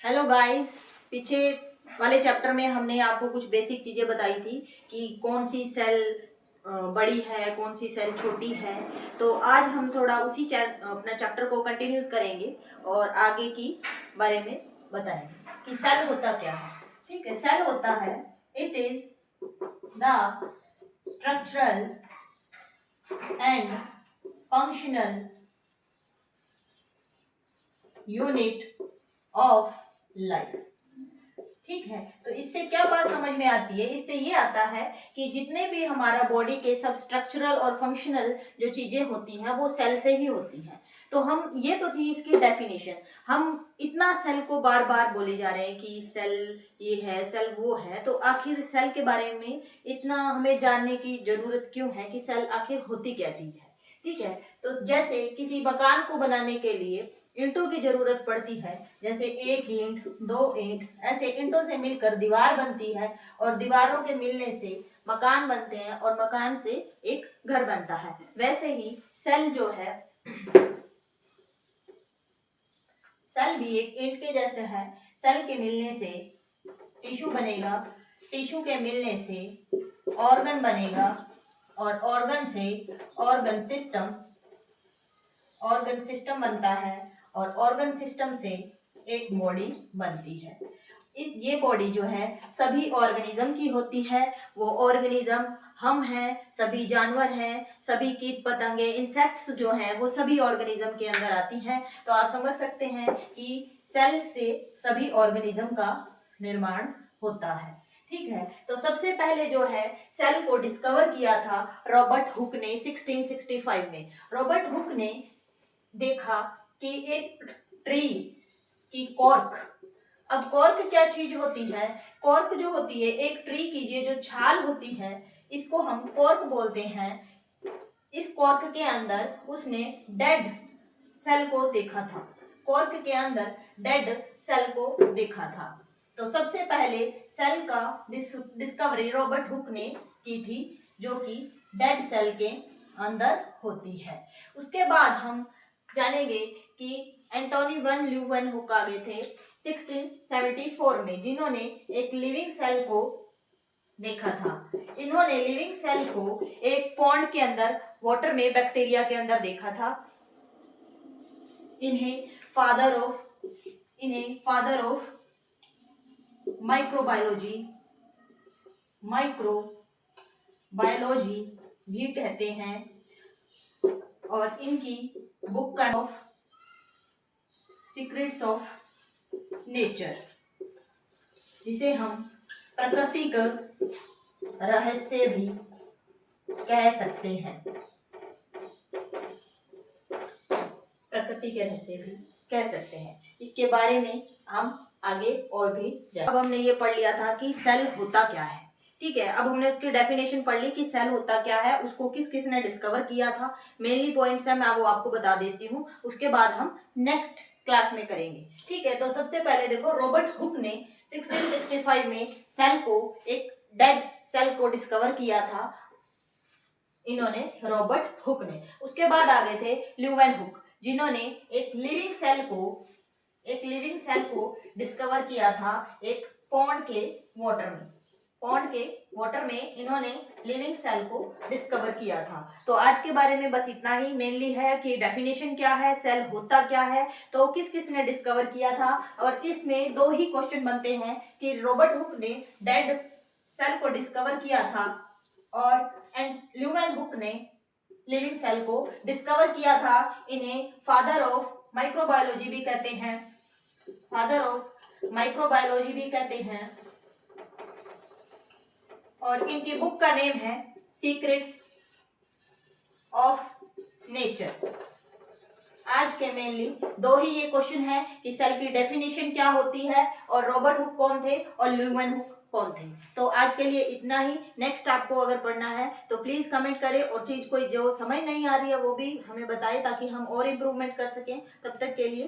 Hello guys, पीछे वाले chapter में हमने आपको कुछ बेसिक चीज़ें बताई थी कि कौन सी सेल बड़ी है, कौन सी सेल छोटी है। तो आज हम थोड़ा उसी अपना चैप्टर को कंटिन्यूस करेंगे और आगे की बारे में बताएंगे कि सेल होता क्या है। ठीक है, सेल होता है, it is the structural and functional unit of life. ठीक है, तो इससे क्या बात समझ में आती है? इससे ये आता है कि जितने भी हमारा बॉडी के सब स्ट्रक्चरल और फंक्शनल जो चीजें होती हैं वो सेल से ही होती हैं। तो हम ये तो थी इसकी डेफिनेशन। हम इतना सेल को बार बार बोले जा रहे हैं कि सेल ये है, सेल वो है, तो आखिर सेल के बारे में इतना हमें जानने की जरूरत क्यों है कि सेल आखिर होती क्या चीज है। ठीक है, तो जैसे किसी मकान को बनाने के लिए ईंटों की जरूरत पड़ती है, जैसे एक ईंट, दो ईंट, ऐसे ईंटों से मिलकर दीवार बनती है और दीवारों के मिलने से मकान बनते हैं और मकान से एक घर बनता है। वैसे ही सेल जो है, सेल भी एक ईंट के जैसे है। सेल के मिलने से टिश्यू बनेगा, टिश्यू के मिलने से ऑर्गन बनेगा और ऑर्गन से ऑर्गन सिस्टम बनता है और ऑर्गन सिस्टम से एक बॉडी बनती है। ये बॉडी जो है सभी ऑर्गेनिज्म की होती है। वो ऑर्गेनिज्म हम हैं, सभी जानवर हैं, सभी कीट पतंगे, इंसेक्ट्स जो हैं वो सभी ऑर्गेनिज्म के अंदर आती हैं। तो आप समझ सकते हैं कि सेल से सभी ऑर्गेनिज्म का निर्माण होता है। ठीक है, तो सबसे पहले जो है सेल को डिस्कवर किया था रॉबर्ट हुक ने 1665 में। रॉबर्ट हुक ने देखा कि एक ट्री की कॉर्क, अब कॉर्क क्या चीज होती है? कॉर्क जो होती है एक ट्री की ये जो छाल होती है इसको हम कॉर्क बोलते हैं। इस कॉर्क के अंदर उसने डेड सेल को देखा था। कॉर्क के अंदर डेड सेल को देखा था। तो सबसे पहले सेल का डिस्कवरी रॉबर्ट हुक ने की थी, जो कि डेड सेल के अंदर होती है। उसके बाद हम जानेंगे कि एंटोनी वन ल्यूवन हुक आ गए थे 1674 में, जिन्होंने एक लिविंग सेल को देखा था। इन्होंने लिविंग सेल को एक पॉन्ड के अंदर, वाटर में, बैक्टीरिया के अंदर देखा था। इन्हें फादर ऑफ माइक्रोबायोलॉजी भी कहते हैं और इनकी book of secrets of nature, जिसे हम प्रकृति का रहस्य भी कह सकते हैं, प्रकृति के रहस्य भी कह सकते हैं। इसके बारे में हम आगे और भी जाएंगे। अब हमने ये पढ़ लिया था कि सेल होता क्या है। ठीक है, अब हमने उसकी डेफिनेशन पढ़ ली कि सेल होता क्या है, उसको किस किस ने डिस्कवर किया था। मेनली पॉइंट्स है, मैं वो आपको बता देती हूँ, उसके बाद हम नेक्स्ट क्लास में करेंगे। ठीक है, तो सबसे पहले देखो, रॉबर्ट हुक ने 1665 में सेल को, एक डेड सेल को डिस्कवर किया था। इन्होंने रॉबर्ट हुक ने। उसके बाद आ गए थे ल्यूवेन हुक, जिन्होंने एक लिविंग सेल को डिस्कवर किया था एक पॉन्ड के वाटर में इन्होंने लिविंग सेल को डिस्कवर किया था। तो आज के बारे में बस इतना ही मेनली है कि डेफिनेशन क्या है, सेल होता क्या है, तो किस किस ने डिस्कवर किया था। और इसमें दो ही क्वेश्चन बनते हैं कि रॉबर्ट हुक ने डेड सेल को डिस्कवर किया था और ल्यूवेन हुक ने लिविंग सेल को डिस्कवर किया था। इन्हें फादर ऑफ माइक्रोबायोलॉजी भी कहते हैं और इनकी बुक का नेम है सीक्रेट्स ऑफ नेचर। आज के मेनली दो ही ये क्वेश्चन है कि सेल की डेफिनेशन क्या होती है और रॉबर्ट हुक कौन थे और ल्यूवेन हुक कौन थे। तो आज के लिए इतना ही। नेक्स्ट आपको अगर पढ़ना है तो प्लीज कमेंट करें और चीज कोई जो समझ नहीं आ रही है वो भी हमें बताएं, ताकि हम और इम्प्रूवमेंट कर सकें। तब तक के लिए